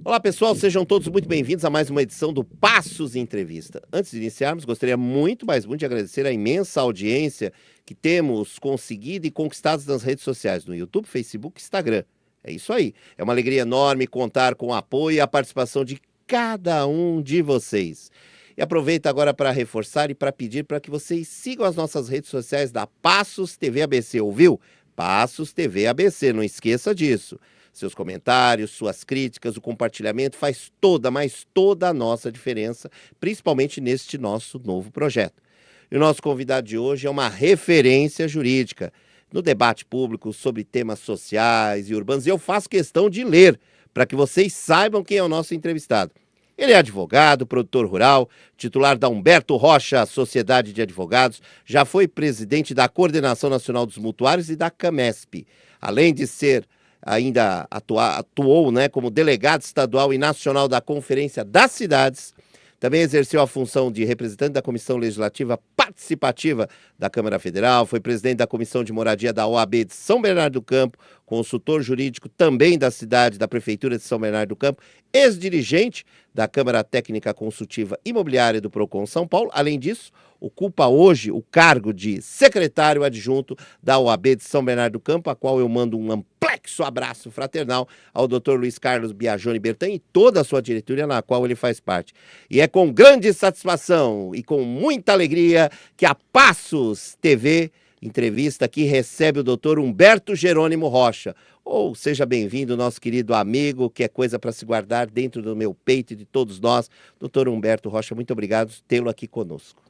Olá pessoal, sejam todos muito bem-vindos a mais uma edição do Passos Entrevista. Antes de iniciarmos, gostaria muito, mas muito de agradecer a imensa audiência que temos conseguido e conquistado nas redes sociais, no YouTube, Facebook e Instagram. É isso aí. É uma alegria enorme contar com o apoio e a participação de cada um de vocês. E aproveito agora para reforçar e para pedir para que vocês sigam as nossas redes sociais da Passos TV ABC, ouviu? Passos TV ABC, não esqueça disso. Seus comentários, suas críticas, o compartilhamento faz toda, mas toda a nossa diferença, principalmente neste nosso novo projeto. E o nosso convidado de hoje é uma referência jurídica no debate público sobre temas sociais e urbanos. E eu faço questão de ler para que vocês saibam quem é o nosso entrevistado. Ele é advogado, produtor rural, titular da Humberto Rocha Sociedade de Advogados, já foi presidente da Coordenação Nacional dos Mutuários e da Camesp. Além de ser ainda atuou, né, como delegado estadual e nacional da Conferência das Cidades. Também exerceu a função de representante da Comissão Legislativa Participativa da Câmara Federal, foi presidente da Comissão de Moradia da OAB de São Bernardo do Campo, consultor jurídico também da cidade, da Prefeitura de São Bernardo do Campo, ex-dirigente da Câmara Técnica Consultiva Imobiliária do Procon São Paulo. Além disso, ocupa hoje o cargo de secretário adjunto da OAB de São Bernardo do Campo, a qual eu mando um amplexo abraço fraternal ao Dr. Luiz Carlos Biagione Bertan e toda a sua diretoria na qual ele faz parte. E é com grande satisfação e com muita alegria que a Passos TV entrevista aqui recebe o Dr. Humberto Jerônimo Rocha. Ou seja bem-vindo, nosso querido amigo, que é coisa para se guardar dentro do meu peito e de todos nós. Dr. Humberto Rocha, muito obrigado por tê-lo aqui conosco.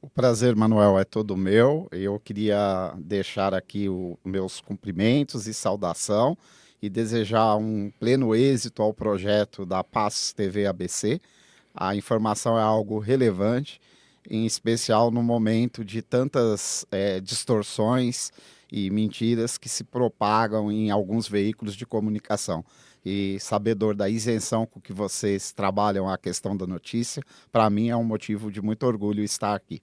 O prazer, Manuel, é todo meu. Eu queria deixar aqui os meus cumprimentos e saudação e desejar um pleno êxito ao projeto da Passos TV ABC. A informação é algo relevante, em especial no momento de tantas distorções e mentiras que se propagam em alguns veículos de comunicação. E sabedor da isenção com que vocês trabalham a questão da notícia, para mim é um motivo de muito orgulho estar aqui.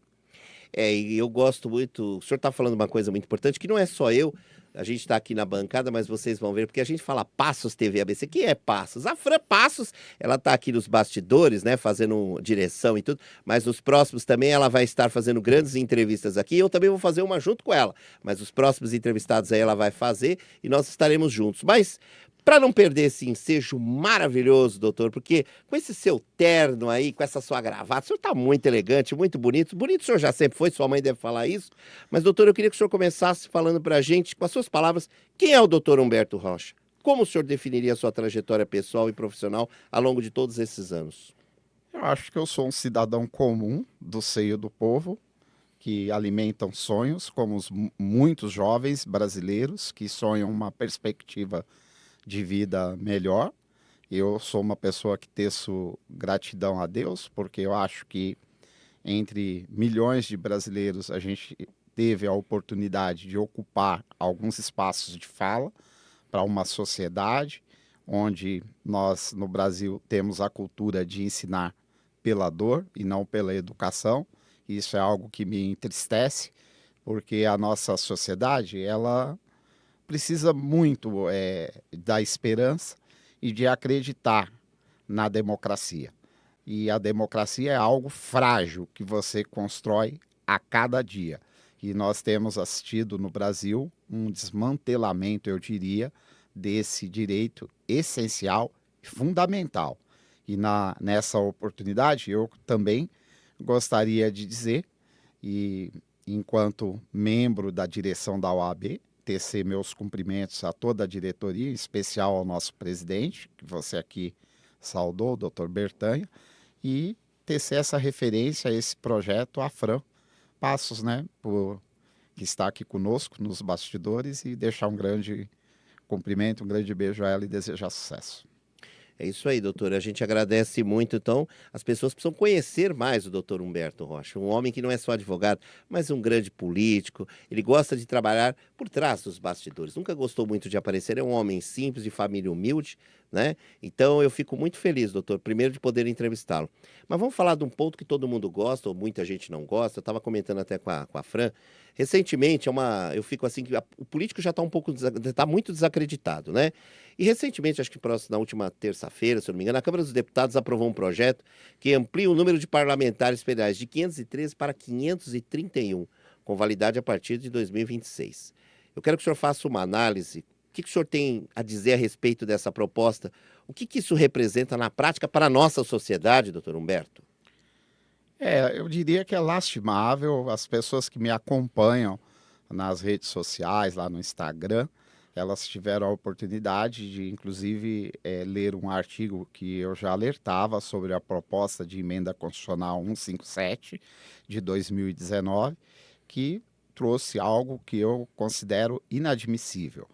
E eu gosto muito. O senhor está falando uma coisa muito importante, que não é só eu. A gente está aqui na bancada, mas vocês vão ver, porque a gente fala Passos TV ABC. Quem é Passos? A Fran Passos, ela está aqui nos bastidores, né, fazendo direção e tudo, mas nos próximos também ela vai estar fazendo grandes entrevistas aqui. Eu também vou fazer uma junto com ela, mas os próximos entrevistados aí ela vai fazer e nós estaremos juntos. Mas para não perder esse ensejo maravilhoso, doutor, porque com esse seu terno aí, com essa sua gravata, o senhor está muito elegante, muito bonito. Bonito o senhor já sempre foi, sua mãe deve falar isso. Mas, doutor, eu queria que o senhor começasse falando para a gente, com as suas palavras, quem é o doutor Humberto Rocha? Como o senhor definiria a sua trajetória pessoal e profissional ao longo de todos esses anos? Eu acho que eu sou um cidadão comum do seio do povo, que alimentam sonhos, como muitos jovens brasileiros que sonham uma perspectiva de vida melhor. Eu sou uma pessoa que teço gratidão a Deus, porque eu acho que entre milhões de brasileiros a gente teve a oportunidade de ocupar alguns espaços de fala para uma sociedade onde nós no Brasil temos a cultura de ensinar pela dor e não pela educação. Isso é algo que me entristece, porque a nossa sociedade, ela precisa muito da esperança e de acreditar na democracia. E a democracia é algo frágil que você constrói a cada dia. E nós temos assistido no Brasil um desmantelamento, eu diria, desse direito essencial e fundamental. E nessa oportunidade eu também gostaria de dizer, e enquanto membro da direção da OAB, tecer meus cumprimentos a toda a diretoria, em especial ao nosso presidente, que você aqui saudou, o doutor Bertanha, e tecer essa referência a esse projeto, a Fran Passos, né, que está aqui conosco nos bastidores, e deixar um grande cumprimento, um grande beijo a ela e desejar sucesso. É isso aí, doutor. A gente agradece muito. Então, as pessoas precisam conhecer mais o doutor Humberto Rocha, um homem que não é só advogado, mas um grande político. Ele gosta de trabalhar por trás dos bastidores. Nunca gostou muito de aparecer. É um homem simples, de família humilde, né? Então eu fico muito feliz, doutor, primeiro de poder entrevistá-lo. Mas vamos falar de um ponto que todo mundo gosta, ou muita gente não gosta. Eu estava comentando até com a Fran. Recentemente, eu fico assim, que o político já está tá muito desacreditado, né? E recentemente, acho que na última terça-feira, se eu não me engano, a Câmara dos Deputados aprovou um projeto que amplia o número de parlamentares federais de 513 para 531, com validade a partir de 2026. Eu quero que o senhor faça uma análise. O que o senhor tem a dizer a respeito dessa proposta? O que isso representa na prática para a nossa sociedade, doutor Humberto? Eu diria que é lastimável. As pessoas que me acompanham nas redes sociais, lá no Instagram, elas tiveram a oportunidade de, inclusive, ler um artigo que eu já alertava sobre a proposta de emenda constitucional 157 de 2019, que trouxe algo que eu considero inadmissível.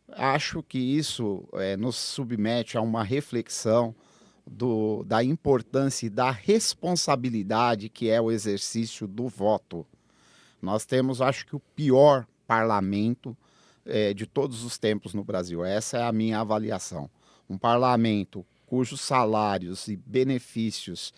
Acho que isso nos submete a uma reflexão da importância e da responsabilidade que é o exercício do voto. Nós temos, acho que, o pior parlamento de todos os tempos no Brasil. Essa é a minha avaliação. Um parlamento cujos salários e benefícios,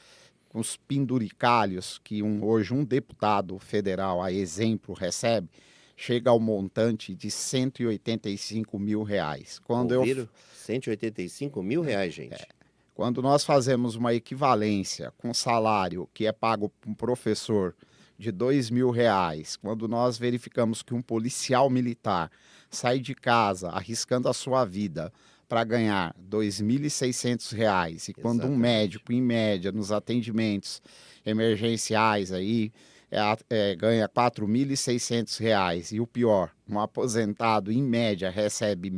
com os penduricalhos que hoje um deputado federal, a exemplo, recebe, chega ao montante de R$ 185 mil. Ouviram? R$ 185 mil, gente. Quando nós fazemos uma equivalência com o salário que é pago para um professor de R$ 2.000, quando nós verificamos que um policial militar sai de casa arriscando a sua vida para ganhar R$ 2.600, e quando um Exatamente. médico, em média, nos atendimentos emergenciais aí, ganha R$ 4.600, e o pior, um aposentado, em média, recebe R$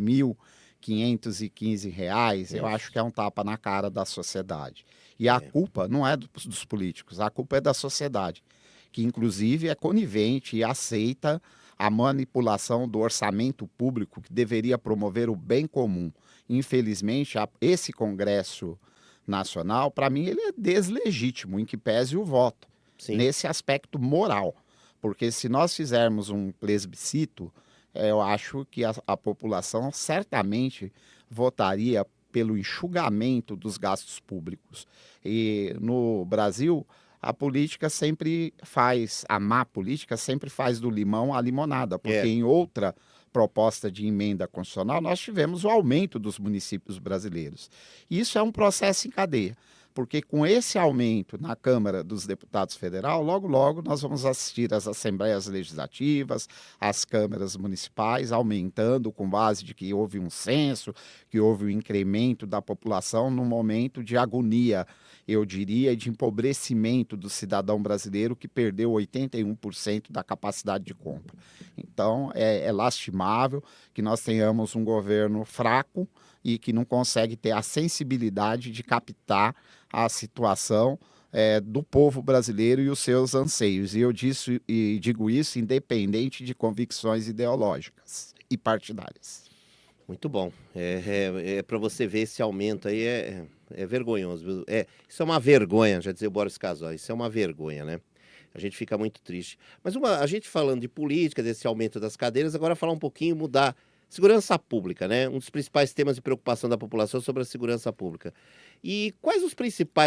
1.515, eu acho que é um tapa na cara da sociedade. E a culpa não é dos políticos, a culpa é da sociedade, que inclusive é conivente e aceita a manipulação do orçamento público que deveria promover o bem comum. Infelizmente, esse Congresso Nacional, para mim, ele é deslegítimo, em que pese o voto, nesse aspecto moral. Porque se nós fizermos um plebiscito, eu acho que a população certamente votaria pelo enxugamento dos gastos públicos. E no Brasil, a má política sempre faz do limão a limonada, porque em outra proposta de emenda constitucional nós tivemos o aumento dos municípios brasileiros. E isso é um processo em cadeia, porque com esse aumento na Câmara dos Deputados Federal, logo, logo nós vamos assistir às assembleias legislativas, às câmaras municipais aumentando com base de que houve um censo, que houve um incremento da população num momento de agonia, eu diria, de empobrecimento do cidadão brasileiro, que perdeu 81% da capacidade de compra. Então, é lastimável que nós tenhamos um governo fraco e que não consegue ter a sensibilidade de captar a situação do povo brasileiro e os seus anseios. E eu digo isso independente de convicções ideológicas e partidárias. Muito bom. Para você ver esse aumento aí, é vergonhoso. Viu? Isso é uma vergonha, já dizia o Boris Casoy, isso é uma vergonha, né? A gente fica muito triste. Mas a gente falando de política, desse aumento das cadeiras, agora falar um pouquinho, mudar. Segurança pública, né? Um dos principais temas de preocupação da população sobre a segurança pública. E quais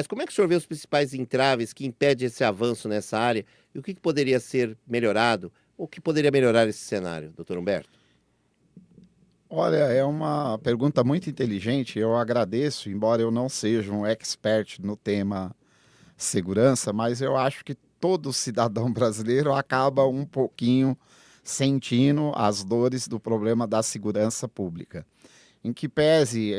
como é que o senhor vê os principais entraves que impedem esse avanço nessa área? E o que poderia ser melhorado? Ou o que poderia melhorar esse cenário, doutor Humberto? Olha, é uma pergunta muito inteligente. Eu agradeço, embora eu não seja um expert no tema segurança, mas eu acho que todo cidadão brasileiro acaba um pouquinho sentindo as dores do problema da segurança pública. Em que pese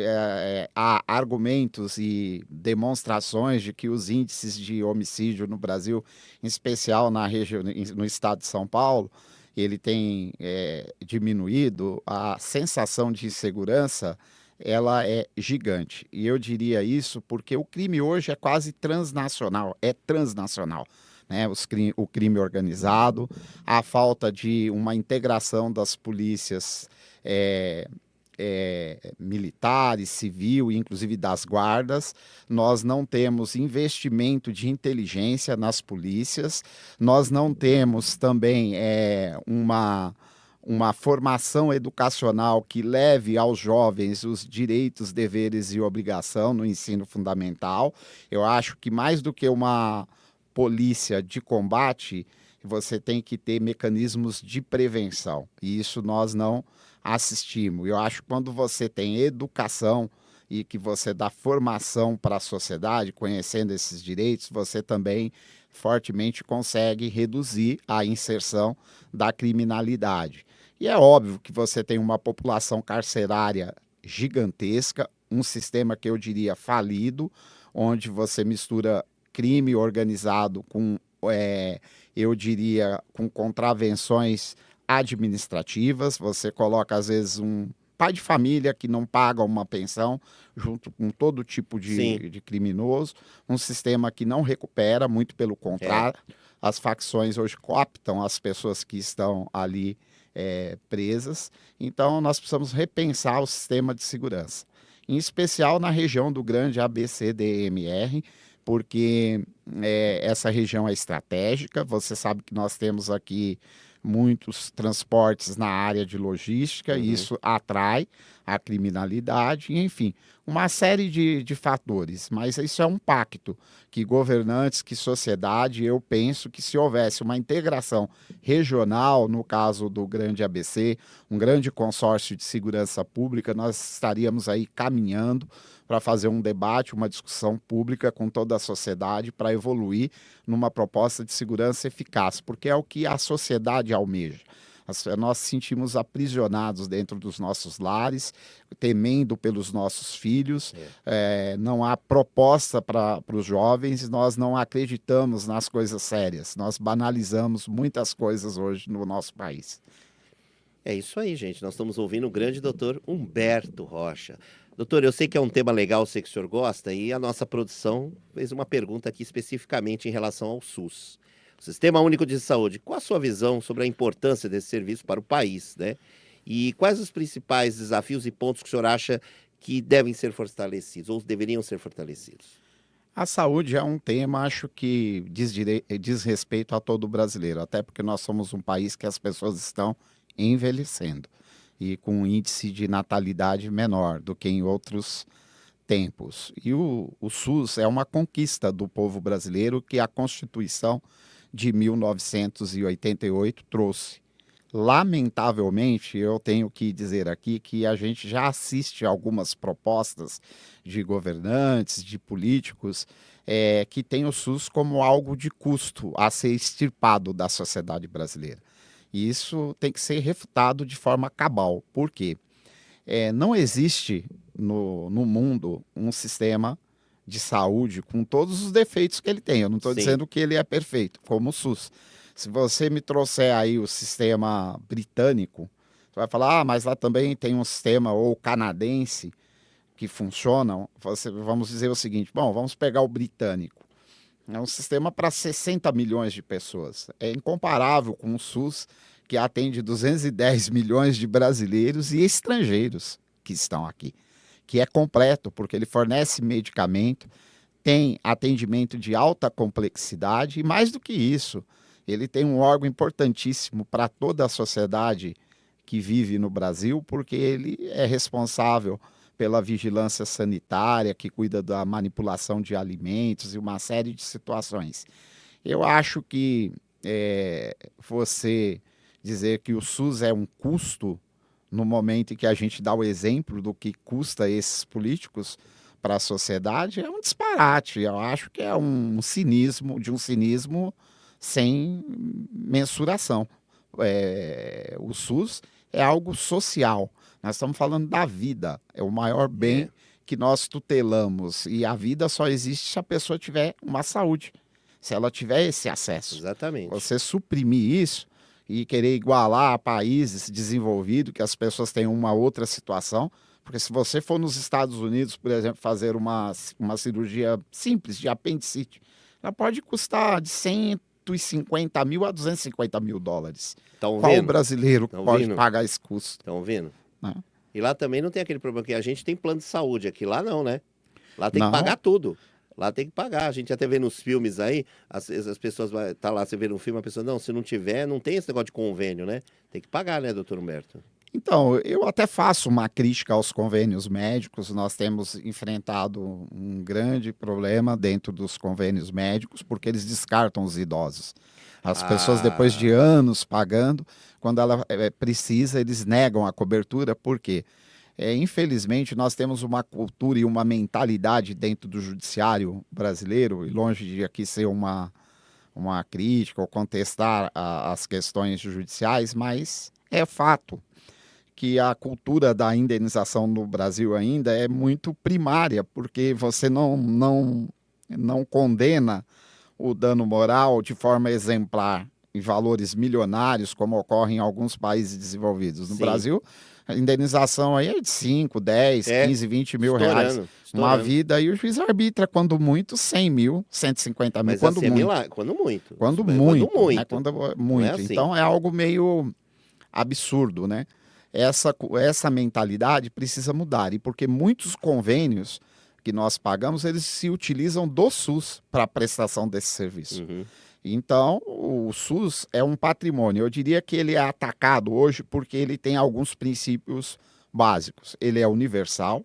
há argumentos e demonstrações de que os índices de homicídio no Brasil, em especial no estado de São Paulo, ele tem diminuído, a sensação de insegurança ela é gigante. E eu diria isso porque o crime hoje é quase transnacional, né? O crime organizado, a falta de uma integração das polícias militares, civil e inclusive das guardas. Nós não temos investimento de inteligência nas polícias, nós não temos também uma formação educacional que leve aos jovens os direitos, deveres e obrigação no ensino fundamental. Eu acho que mais do que uma polícia de combate, você tem que ter mecanismos de prevenção, e isso nós não assistimos. Eu acho que quando você tem educação e que você dá formação para a sociedade, conhecendo esses direitos, você também fortemente consegue reduzir a inserção da criminalidade. E é óbvio que você tem uma população carcerária gigantesca, um sistema que eu diria falido, onde você mistura crime organizado com, eu diria, com contravenções administrativas. Você coloca, às vezes, um pai de família que não paga uma pensão, junto com todo tipo de criminoso, um sistema que não recupera, muito pelo contrário. As facções hoje cooptam as pessoas que estão ali presas. Então, nós precisamos repensar o sistema de segurança, em especial na região do grande ABCDMR, porque essa região é estratégica. Você sabe que nós temos aqui muitos transportes na área de logística, e isso atrai a criminalidade, enfim, uma série de fatores. Mas isso é um pacto que governantes, que sociedade, eu penso que se houvesse uma integração regional, no caso do grande ABC, um grande consórcio de segurança pública, nós estaríamos aí caminhando para fazer um debate, uma discussão pública com toda a sociedade para evoluir numa proposta de segurança eficaz, porque é o que a sociedade almeja. Nós sentimos aprisionados dentro dos nossos lares, temendo pelos nossos filhos, não há proposta para os jovens, nós não acreditamos nas coisas sérias, nós banalizamos muitas coisas hoje no nosso país. É isso aí, gente. Nós estamos ouvindo o grande doutor Humberto Rocha. Doutor, eu sei que é um tema legal, sei que o senhor gosta, e a nossa produção fez uma pergunta aqui especificamente em relação ao SUS. O Sistema Único de Saúde, qual a sua visão sobre a importância desse serviço para o país, né? E quais os principais desafios e pontos que o senhor acha que devem ser fortalecidos ou deveriam ser fortalecidos? A saúde é um tema, acho que diz respeito a todo brasileiro, até porque nós somos um país que as pessoas estão envelhecendo e com um índice de natalidade menor do que em outros tempos. E o SUS é uma conquista do povo brasileiro que a Constituição de 1988 trouxe. Lamentavelmente, eu tenho que dizer aqui que a gente já assiste a algumas propostas de governantes, de políticos, que têm o SUS como algo de custo a ser extirpado da sociedade brasileira. E isso tem que ser refutado de forma cabal. Por quê? Não existe no mundo um sistema de saúde com todos os defeitos que ele tem. Eu não estou dizendo que ele é perfeito, como o SUS. Se você me trouxer aí o sistema britânico, você vai falar, mas lá também tem um sistema ou canadense que funciona. Vamos dizer o seguinte, bom, vamos pegar o britânico. É um sistema para 60 milhões de pessoas. É incomparável com o SUS, que atende 210 milhões de brasileiros e estrangeiros que estão aqui, que é completo, porque ele fornece medicamento, tem atendimento de alta complexidade e, mais do que isso, ele tem um órgão importantíssimo para toda a sociedade que vive no Brasil, porque ele é responsável pela vigilância sanitária, que cuida da manipulação de alimentos e uma série de situações. Eu acho que você dizer que o SUS é um custo, no momento em que a gente dá o exemplo do que custa esses políticos para a sociedade, é um disparate. Eu acho que é um cinismo sem mensuração. O SUS é algo social. Nós estamos falando da vida, é o maior bem que nós tutelamos, e a vida só existe se a pessoa tiver uma saúde, se ela tiver esse acesso. Exatamente. Você suprimir isso e querer igualar a países desenvolvidos, que as pessoas têm uma outra situação, porque se você for nos Estados Unidos, por exemplo, fazer uma cirurgia simples de apendicite, ela pode custar de 150 mil a 250 mil dólares. Qual brasileiro pode pagar esse custo? Estão ouvindo? E lá também não tem aquele problema que a gente tem plano de saúde, aqui lá não, né? Lá tem que pagar tudo. Lá tem que pagar. A gente até vê nos filmes aí, as pessoas tá lá, você vê no filme, a pessoa, não, se não tiver, não tem esse negócio de convênio, né? Tem que pagar, né, doutor Humberto? Então, eu até faço uma crítica aos convênios médicos. Nós temos enfrentado um grande problema dentro dos convênios médicos, porque eles descartam os idosos. As pessoas, depois de Ah, anos pagando, quando ela precisa, eles negam a cobertura. Por quê? Infelizmente, nós temos uma cultura e uma mentalidade dentro do judiciário brasileiro, e longe de aqui ser uma crítica ou contestar as questões judiciais, mas é fato que a cultura da indenização no Brasil ainda é muito primária, porque você não condena o dano moral de forma exemplar em valores milionários, como ocorre em alguns países desenvolvidos. No sim. Brasil, a indenização aí é de 5, 10, É, 15, 20 mil reais. estourando, Uma estourando. vida, e o juiz arbitra, quando muito, 100 mil, 150 mil, Mas quando assim, é muito. milagre, quando muito. Quando Quando muito, né? muito. Quando Não é muito. assim. Então é algo meio absurdo, né? Essa mentalidade precisa mudar, e porque muitos convênios que nós pagamos, eles se utilizam do SUS para a prestação desse serviço. Uhum. Então, o SUS é um patrimônio. Eu diria que ele é atacado hoje porque ele tem alguns princípios básicos. Ele é universal,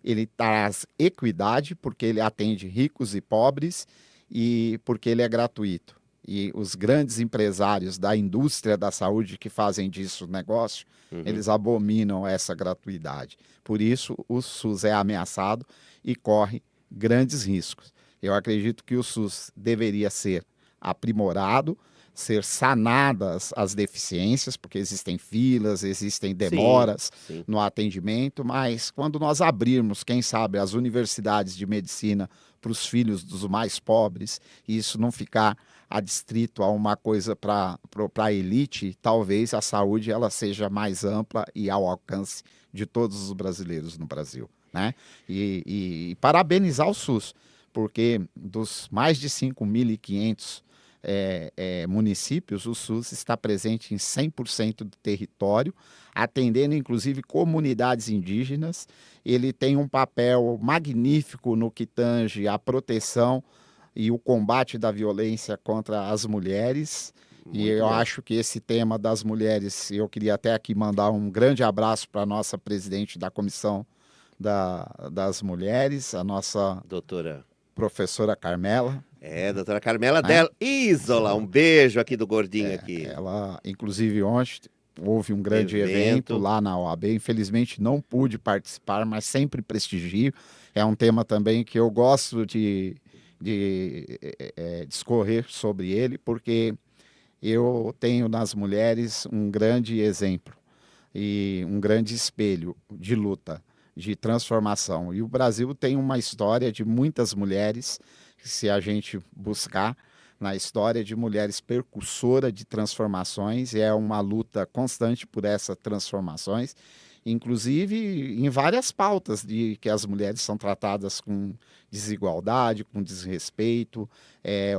ele traz equidade, porque ele atende ricos e pobres, e porque ele é gratuito. E os grandes empresários da indústria da saúde que fazem disso negócio, Uhum. eles abominam essa gratuidade. Por isso, o SUS é ameaçado e corre grandes riscos. Eu acredito que o SUS deveria ser aprimorado, ser sanadas as deficiências, porque existem filas, existem Sim, demoras sim. no atendimento, mas quando nós abrirmos, quem sabe, as universidades de medicina para os filhos dos mais pobres, e isso não ficar adstrito a uma coisa para a elite, talvez a saúde ela seja mais ampla e ao alcance de todos os brasileiros no Brasil, né? E parabenizar o SUS, porque dos mais de 5.500 municípios, o SUS está presente em 100% do território, atendendo inclusive comunidades indígenas. Ele tem um papel magnífico no que tange à proteção e o combate da violência contra as mulheres. E Muito eu bom. acho que esse tema das mulheres, eu queria até aqui mandar um grande abraço para a nossa presidente da Comissão das Mulheres, a nossa Doutora. professora Carmela, Doutora Carmela né? Del Isola. Um beijo aqui do gordinho aqui. Ela, inclusive, ontem houve um grande evento Evento. lá na OAB. Infelizmente, não pude participar, mas sempre prestigio. É um tema também que eu gosto de discorrer sobre ele, porque eu tenho nas mulheres um grande exemplo e um grande espelho de luta, de transformação. E o Brasil tem uma história de muitas mulheres, se a gente buscar na história de mulheres percursora de transformações, e é uma luta constante por essas transformações, inclusive em várias pautas de que as mulheres são tratadas com desigualdade, com desrespeito,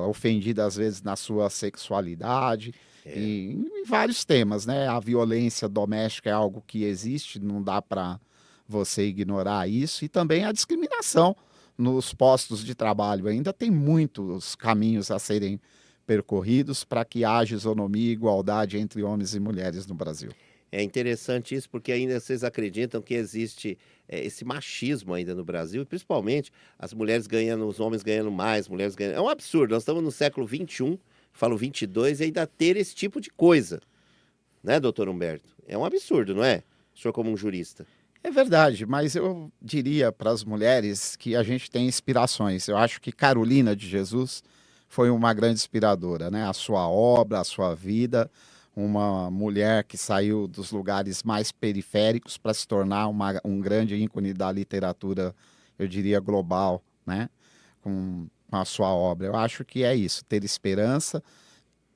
ofendidas às vezes na sua sexualidade, É. e em vários temas, né? A violência doméstica é algo que existe, não dá para você ignorar isso, e também a discriminação nos postos de trabalho. Ainda tem muitos caminhos a serem percorridos para que haja isonomia e igualdade entre homens e mulheres no Brasil. É interessante isso, porque ainda vocês acreditam que existe esse machismo ainda no Brasil, e principalmente as mulheres ganhando, os homens ganhando mais, mulheres ganhando. É um absurdo. Nós estamos no século XXI, falo 22, e ainda ter esse tipo de coisa, né, doutor Humberto? É um absurdo, não é? O senhor como um jurista. É verdade, mas eu diria para as mulheres que a gente tem inspirações. Eu acho que Carolina de Jesus foi uma grande inspiradora, né? A sua obra, a sua vida, uma mulher que saiu dos lugares mais periféricos para se tornar um grande ícone da literatura, eu diria, global, né? Com a sua obra. Eu acho que é isso, ter esperança,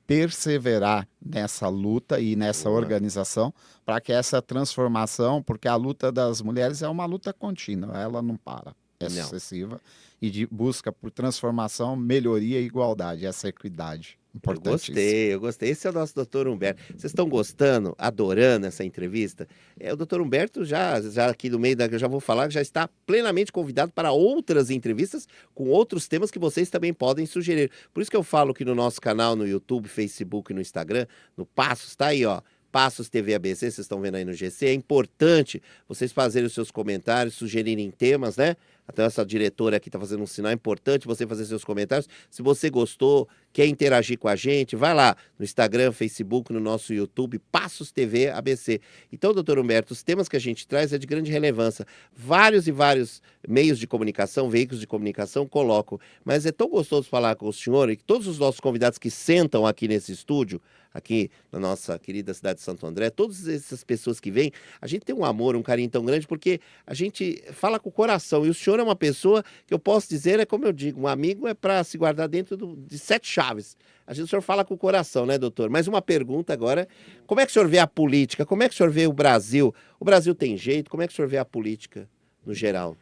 perseverar nessa luta e nessa Boa. organização para que essa transformação, porque a luta das mulheres é uma luta contínua, ela não para, é Não. sucessiva e de busca por transformação, melhoria e igualdade, essa equidade. Importantíssimo. Eu gostei. Esse é o nosso doutor Humberto. Vocês estão gostando, adorando essa entrevista? O doutor Humberto já aqui no meio eu já vou falar que já está plenamente convidado para outras entrevistas com outros temas que vocês também podem sugerir. Por isso que eu falo que no nosso canal, no YouTube, Facebook e no Instagram, no Passos, tá aí, ó. Passos TV ABC, vocês estão vendo aí no GC, é importante vocês fazerem os seus comentários, sugerirem temas, né? Até essa diretora aqui está fazendo um sinal importante, você fazer seus comentários. Se você gostou, quer interagir com a gente, vai lá no Instagram, Facebook, no nosso YouTube, Passos TV ABC. Então, doutor Humberto, os temas que a gente traz é de grande relevância. Vários e vários meios de comunicação, veículos de comunicação colocam. Mas é tão gostoso falar com o senhor e que todos os nossos convidados que sentam aqui nesse estúdio, aqui na nossa querida cidade de Santo André, todas essas pessoas que vêm, a gente tem um amor, um carinho tão grande, porque a gente fala com o coração. E o senhor é uma pessoa que eu posso dizer, é como eu digo, um amigo é para se guardar dentro de 7 chaves. O senhor fala com o coração, né, doutor? Mas uma pergunta agora, como é que o senhor vê a política? Como é que o senhor vê o Brasil? O Brasil tem jeito? Como é que o senhor vê a política no geral?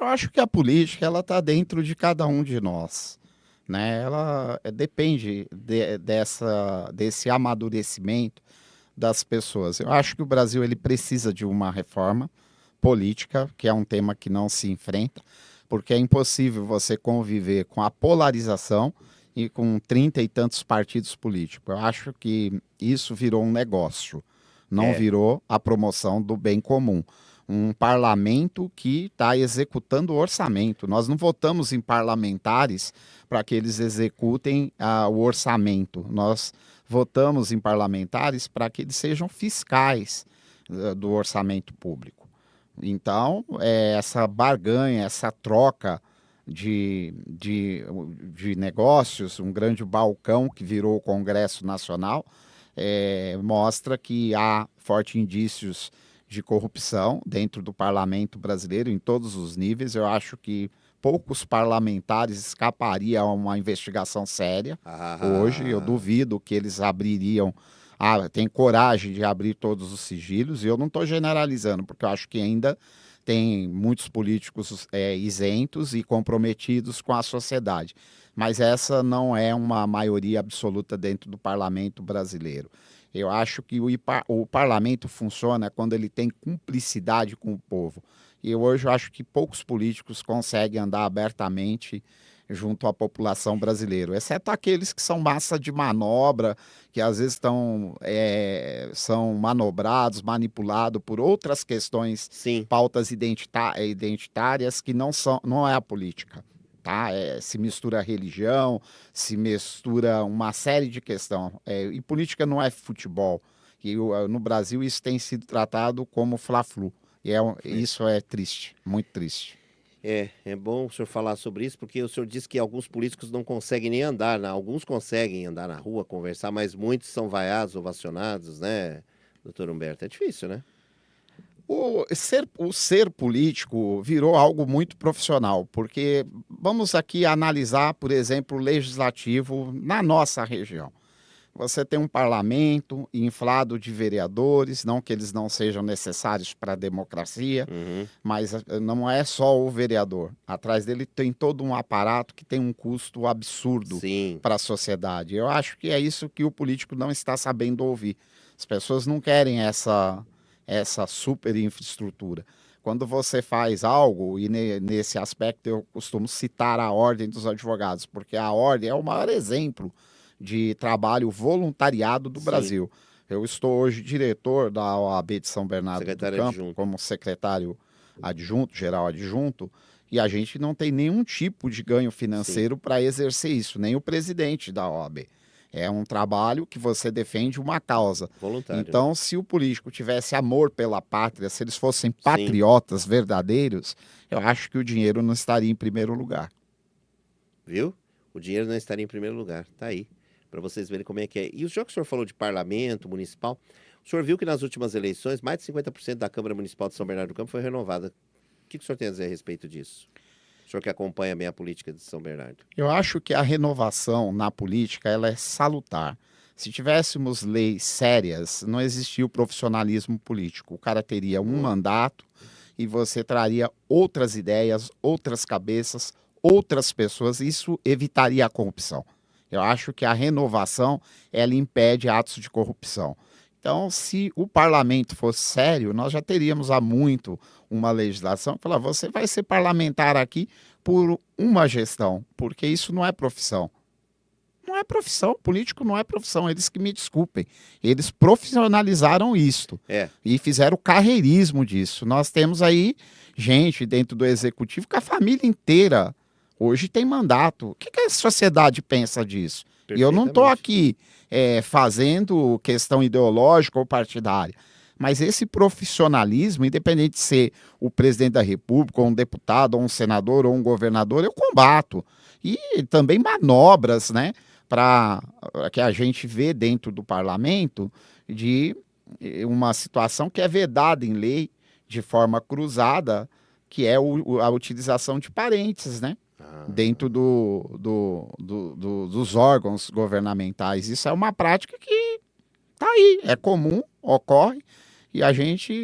Eu acho que a política ela está dentro de cada um de nós, né? Ela depende desse amadurecimento das pessoas. Eu acho que o Brasil ele precisa de uma reforma política, que é um tema que não se enfrenta, porque é impossível você conviver com a polarização e com 30 e tantos partidos políticos. Eu acho que isso virou um negócio, não virou a promoção do bem comum. Um parlamento que está executando o orçamento. Nós não votamos em parlamentares para que eles executem o orçamento. Nós votamos em parlamentares para que eles sejam fiscais do orçamento público. Então, essa barganha, essa troca de negócios, um grande balcão que virou o Congresso Nacional, mostra que há fortes indícios de corrupção dentro do parlamento brasileiro, em todos os níveis. Eu acho que poucos parlamentares escapariam a uma investigação séria. Hoje, eu duvido que eles abririam, têm coragem de abrir todos os sigilos, e eu não estou generalizando, porque eu acho que ainda tem muitos políticos isentos e comprometidos com a sociedade. Mas essa não é uma maioria absoluta dentro do parlamento brasileiro. Eu acho que o parlamento funciona quando ele tem cumplicidade com o povo. E hoje eu acho que poucos políticos conseguem andar abertamente junto à população brasileira, exceto aqueles que são massa de manobra, que às vezes são manobrados, manipulados por outras questões, Sim. pautas identitárias que não é a política. Tá? Se mistura religião, se mistura uma série de questões. E política não é futebol. E no Brasil isso tem sido tratado como fla-flu. E isso é triste, muito triste. É bom o senhor falar sobre isso, porque o senhor disse que alguns políticos não conseguem nem andar, né? Alguns conseguem andar na rua, conversar, mas muitos são vaiados, ovacionados, né, doutor Humberto? É difícil, né? O ser político virou algo muito profissional, porque vamos aqui analisar, por exemplo, o legislativo na nossa região. Você tem um parlamento inflado de vereadores, não que eles não sejam necessários para a democracia, mas não é só o vereador. Atrás dele tem todo um aparato que tem um custo absurdo para a sociedade. Eu acho que é isso que o político não está sabendo ouvir. As pessoas não querem essa super infraestrutura. Quando você faz algo, e nesse aspecto eu costumo citar a Ordem dos Advogados, porque a Ordem é o maior exemplo de trabalho voluntariado do Brasil. Eu estou hoje diretor da OAB de São Bernardo do Campo, como secretário adjunto, geral adjunto, e a gente não tem nenhum tipo de ganho financeiro para exercer isso, nem o presidente da OAB. É um trabalho que você defende uma causa. Voluntário. Então, se o político tivesse amor pela pátria, se eles fossem patriotas verdadeiros, eu acho que o dinheiro não estaria em primeiro lugar. Viu? O dinheiro não estaria em primeiro lugar. Tá aí. Para vocês verem como é que é. E já que o senhor falou de parlamento municipal, o senhor viu que nas últimas eleições, mais de 50% da Câmara Municipal de São Bernardo do Campo foi renovada. O que o senhor tem a dizer a respeito disso? O senhor que acompanha bem a política de São Bernardo. Eu acho que a renovação na política ela é salutar. Se tivéssemos leis sérias, não existia o profissionalismo político. O cara teria um mandato e você traria outras ideias, outras cabeças, outras pessoas. Isso evitaria a corrupção. Eu acho que a renovação, ela impede atos de corrupção. Então, se o parlamento fosse sério, nós já teríamos há muito uma legislação que fala, você vai ser parlamentar aqui por uma gestão, porque isso não é profissão. Não é profissão, político não é profissão, eles que me desculpem. Eles profissionalizaram isto e fizeram carreirismo disso. Nós temos aí gente dentro do executivo que a família inteira hoje tem mandato. O que a sociedade pensa disso? E eu não estou aqui fazendo questão ideológica ou partidária, mas esse profissionalismo, independente de ser o presidente da República, ou um deputado, ou um senador, ou um governador, eu combato. E também manobras, né, para que a gente vê dentro do parlamento de uma situação que é vedada em lei de forma cruzada, que é a utilização de parentes, né? Dentro dos órgãos governamentais. Isso é uma prática que está aí, é comum, ocorre, e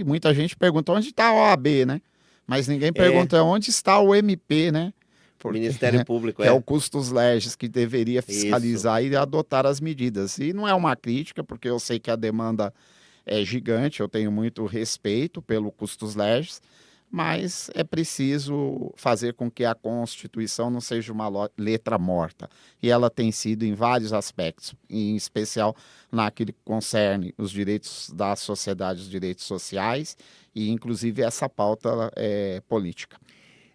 muita gente pergunta onde está a OAB, né? Mas ninguém pergunta onde está o MP, né? Porque, Ministério Público, é o custos legis que deveria fiscalizar e adotar as medidas. E não é uma crítica, porque eu sei que a demanda é gigante, eu tenho muito respeito pelo custos legis, mas é preciso fazer com que a Constituição não seja uma letra morta. E ela tem sido em vários aspectos, em especial naquilo que concerne os direitos da sociedade, os direitos sociais, e inclusive essa pauta política.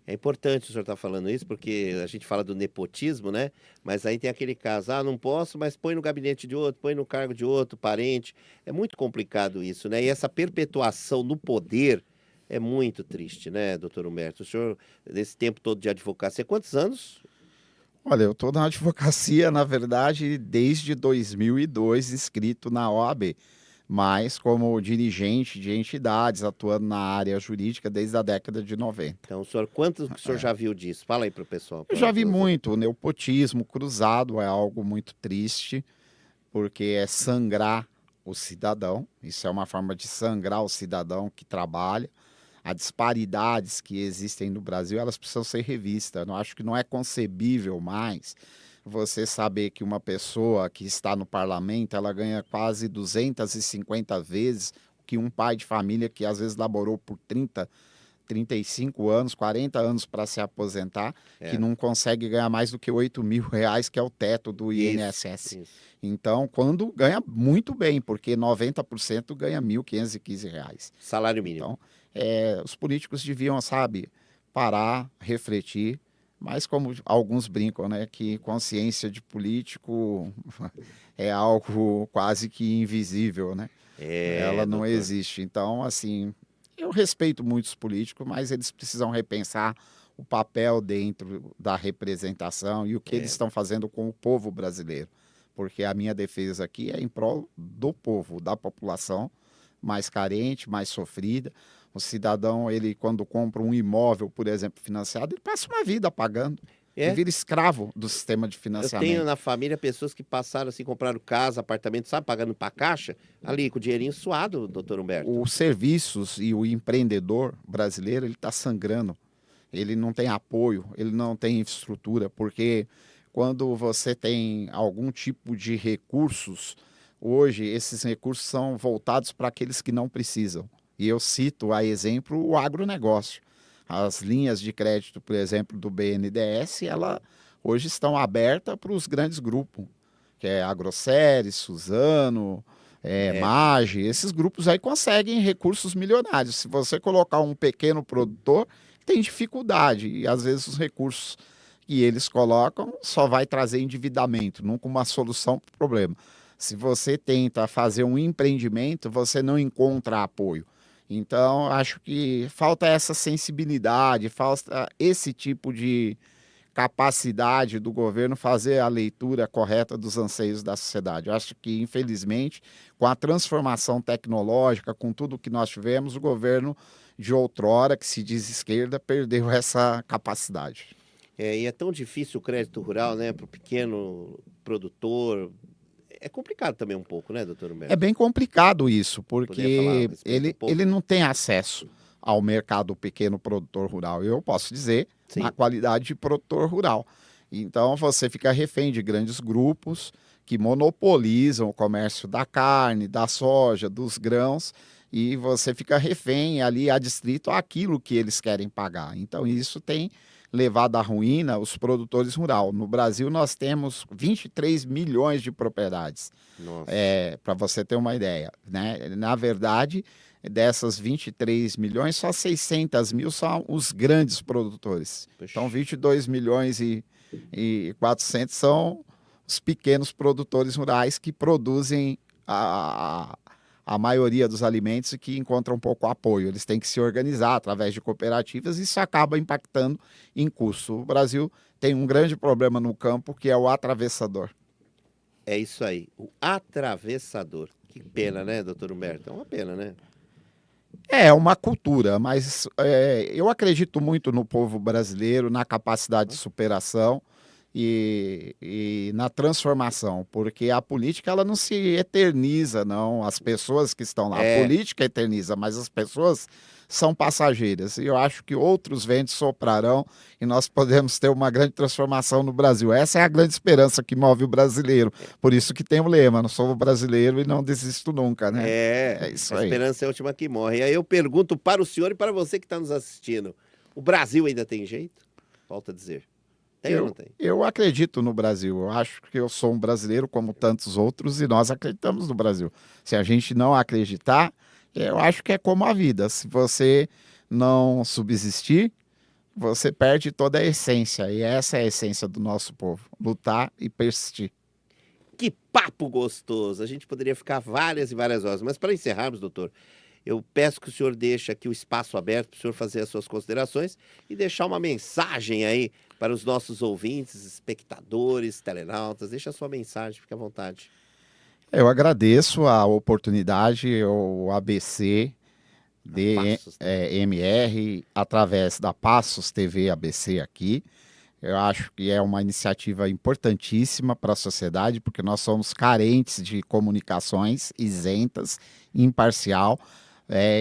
É importante o senhor estar falando isso, porque a gente fala do nepotismo, né? Mas aí tem aquele caso, não posso, mas põe no gabinete de outro, põe no cargo de outro, parente. É muito complicado isso, né? E essa perpetuação no poder é muito triste, né, doutor Humberto? O senhor, nesse tempo todo de advocacia, quantos anos? Olha, eu estou na advocacia, na verdade, desde 2002, inscrito na OAB, mas como dirigente de entidades, atuando na área jurídica desde a década de 90. Então, quantos que o senhor já viu disso? Fala aí para o pessoal. Eu já vi muito. O nepotismo cruzado é algo muito triste, porque é sangrar o cidadão. Isso é uma forma de sangrar o cidadão que trabalha. As disparidades que existem no Brasil, elas precisam ser revistas. Eu acho que não é concebível mais você saber que uma pessoa que está no parlamento, ela ganha quase 250 vezes que um pai de família que às vezes laborou por 30, 35 anos, 40 anos para se aposentar, que não consegue ganhar mais do que R$8.000, que é o teto do INSS. Isso. Então, quando ganha muito bem, porque 90% ganha R$1.515. Salário mínimo. Então, os políticos deviam, parar, refletir, mas como alguns brincam, né, que consciência de político é algo quase que invisível, né? Ela não existe. Então, eu respeito muitos políticos, mas eles precisam repensar o papel dentro da representação e o que eles estão fazendo com o povo brasileiro. Porque a minha defesa aqui é em prol do povo, da população mais carente, mais sofrida. O cidadão, ele quando compra um imóvel, por exemplo, financiado, ele passa uma vida pagando. Ele vira escravo do sistema de financiamento. Eu tenho na família pessoas que passaram compraram casa, apartamento, pagando para a Caixa, ali com o dinheirinho suado, doutor Humberto. Os serviços e o empreendedor brasileiro, ele está sangrando. Ele não tem apoio, ele não tem infraestrutura, porque quando você tem algum tipo de recursos, hoje esses recursos são voltados para aqueles que não precisam. E eu cito a exemplo o agronegócio. As linhas de crédito, por exemplo, do BNDES, hoje estão abertas para os grandes grupos, que é Agroceres, Suzano, Mage. Esses grupos aí conseguem recursos milionários. Se você colocar um pequeno produtor, tem dificuldade. E às vezes os recursos que eles colocam só vai trazer endividamento, nunca uma solução para o problema. Se você tenta fazer um empreendimento, você não encontra apoio. Então, acho que falta essa sensibilidade, falta esse tipo de capacidade do governo fazer a leitura correta dos anseios da sociedade. Eu acho que, infelizmente, com a transformação tecnológica, com tudo que nós tivemos, o governo de outrora, que se diz esquerda, perdeu essa capacidade. E é tão difícil o crédito rural, né, para o pequeno produtor. É complicado também um pouco, né, doutor Humberto? É bem complicado isso, porque ele não tem acesso ao mercado pequeno produtor rural. Eu posso dizer, na qualidade de produtor rural. Então você fica refém de grandes grupos que monopolizam o comércio da carne, da soja, dos grãos, e você fica refém ali adstrito àquilo que eles querem pagar. Então isso tem levado à ruína os produtores rurais. No Brasil nós temos 23 milhões de propriedades, Nossa. para você ter uma ideia, né? Na verdade, dessas 23 milhões, só 600 mil são os grandes produtores. Puxa. Então 22 milhões e 400 são os pequenos produtores rurais que produzem a maioria dos alimentos e que encontram pouco apoio. Eles têm que se organizar através de cooperativas e isso acaba impactando em custo. O Brasil tem um grande problema no campo, que é o atravessador. É isso aí, o atravessador. Que pena, né, doutor Humberto? É uma pena, né? É uma cultura, mas eu acredito muito no povo brasileiro, na capacidade de superação e na transformação, porque a política ela não se eterniza, não. As pessoas que estão lá, a É, política eterniza, mas as pessoas são passageiras. E eu acho que outros ventos soprarão e nós podemos ter uma grande transformação no Brasil. Essa é a grande esperança que move o brasileiro. Por isso que tem o lema: não sou brasileiro e não desisto nunca, né? É isso a aí. esperança é a última que morre. E aí eu pergunto para o senhor e para você que está nos assistindo: o Brasil ainda tem jeito? Volto a dizer. Tem ou não tem? Eu acredito no Brasil. Eu acho que eu sou um brasileiro como tantos outros e nós acreditamos no Brasil. Se a gente não acreditar, eu acho que é como a vida. Se você não subsistir, você perde toda a essência. E essa é a essência do nosso povo: lutar e persistir. Que papo gostoso! A gente poderia ficar várias e várias horas, mas para encerrarmos, doutor, eu peço que o senhor deixe aqui o espaço aberto para o senhor fazer as suas considerações e deixar uma mensagem aí para os nossos ouvintes, espectadores, telenautas. Deixa a sua mensagem, fique à vontade. Eu agradeço a oportunidade, o ABC, A passos, né? DMR, através da Passos TV ABC aqui. Eu acho que é uma iniciativa importantíssima para a sociedade, porque nós somos carentes de comunicações isentas, imparcial,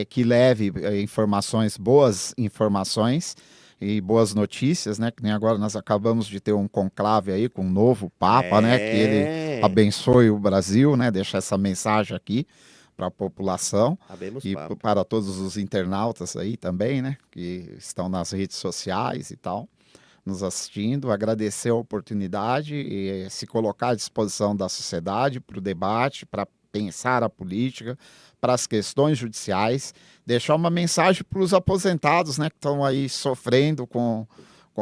que leve informações, boas informações e boas notícias, né? Que nem agora nós acabamos de ter um conclave aí com um novo Papa, né? Que ele É, abençoe o Brasil, né? Deixa essa mensagem aqui para a população abemos e papo. para todos os internautas aí também, né? Que estão nas redes sociais e tal, nos assistindo, agradecer a oportunidade e se colocar à disposição da sociedade para o debate, para pensar a política, para as questões judiciais, deixar uma mensagem para os aposentados, né, que estão aí sofrendo com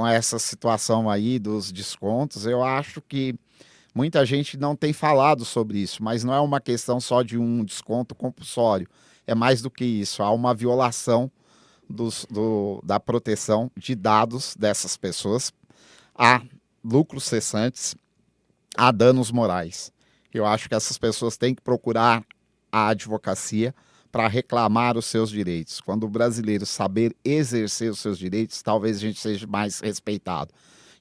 essa situação aí dos descontos. Eu acho que muita gente não tem falado sobre isso, mas não é uma questão só de um desconto compulsório, é mais do que isso, há uma violação da proteção de dados dessas pessoas, há lucros cessantes, há danos morais. Eu acho que essas pessoas têm que procurar a advocacia para reclamar os seus direitos. Quando o brasileiro saber exercer os seus direitos, talvez a gente seja mais respeitado.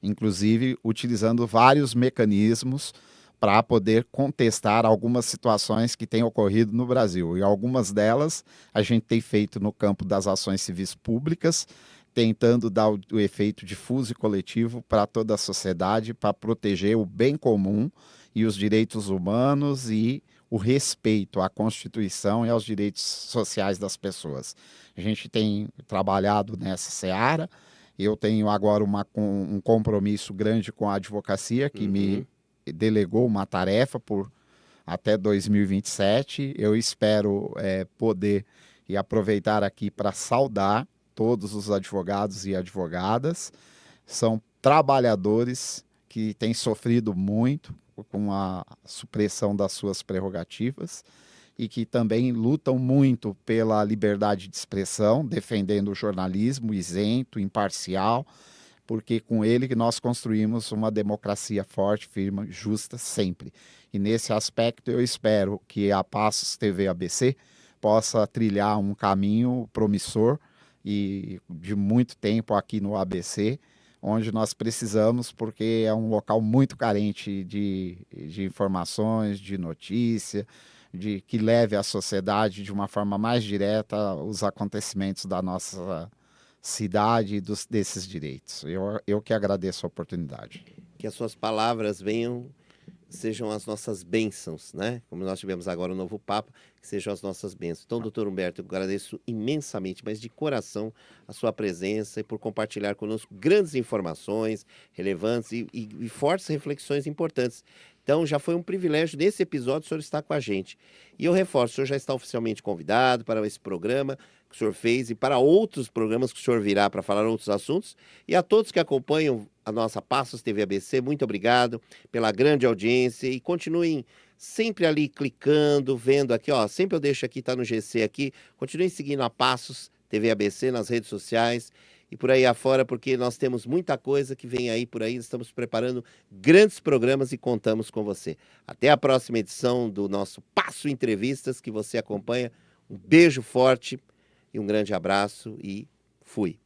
Inclusive, utilizando vários mecanismos para poder contestar algumas situações que têm ocorrido no Brasil. E algumas delas a gente tem feito no campo das ações civis públicas, tentando dar o efeito difuso e coletivo para toda a sociedade, para proteger o bem comum e os direitos humanos e o respeito à Constituição e aos direitos sociais das pessoas. A gente tem trabalhado nessa seara. Eu tenho agora um compromisso grande com a advocacia, que me delegou uma tarefa por até 2027. Eu espero poder e aproveitar aqui para saudar todos os advogados e advogadas. São trabalhadores que têm sofrido muito com a supressão das suas prerrogativas e que também lutam muito pela liberdade de expressão, defendendo o jornalismo isento, imparcial, porque com ele que nós construímos uma democracia forte, firme, justa sempre. E nesse aspecto eu espero que a Passos TV ABC possa trilhar um caminho promissor e de muito tempo aqui no ABC, onde nós precisamos, porque é um local muito carente de informações, de notícia, de que leve à sociedade de uma forma mais direta os acontecimentos da nossa cidade e desses direitos. Eu que agradeço a oportunidade. que as suas palavras venham, sejam as nossas bênçãos, né? Como nós tivemos agora o novo Papa, que sejam as nossas bênçãos. Então, doutor Humberto, eu agradeço imensamente, mas de coração, a sua presença e por compartilhar conosco grandes informações relevantes e fortes reflexões importantes. Então, já foi um privilégio nesse episódio o senhor estar com a gente. E eu reforço, o senhor já está oficialmente convidado para esse programa que o senhor fez e para outros programas que o senhor virá para falar outros assuntos. E a todos que acompanham a nossa Passos TV ABC, muito obrigado pela grande audiência e continuem sempre ali clicando, vendo aqui, ó, sempre eu deixo aqui, tá no GC aqui, continuem seguindo a Passos TV ABC nas redes sociais e por aí afora, porque nós temos muita coisa que vem aí por aí, estamos preparando grandes programas e contamos com você. Até a próxima edição do nosso Passo Entrevistas, que você acompanha. Um beijo forte e um grande abraço e fui.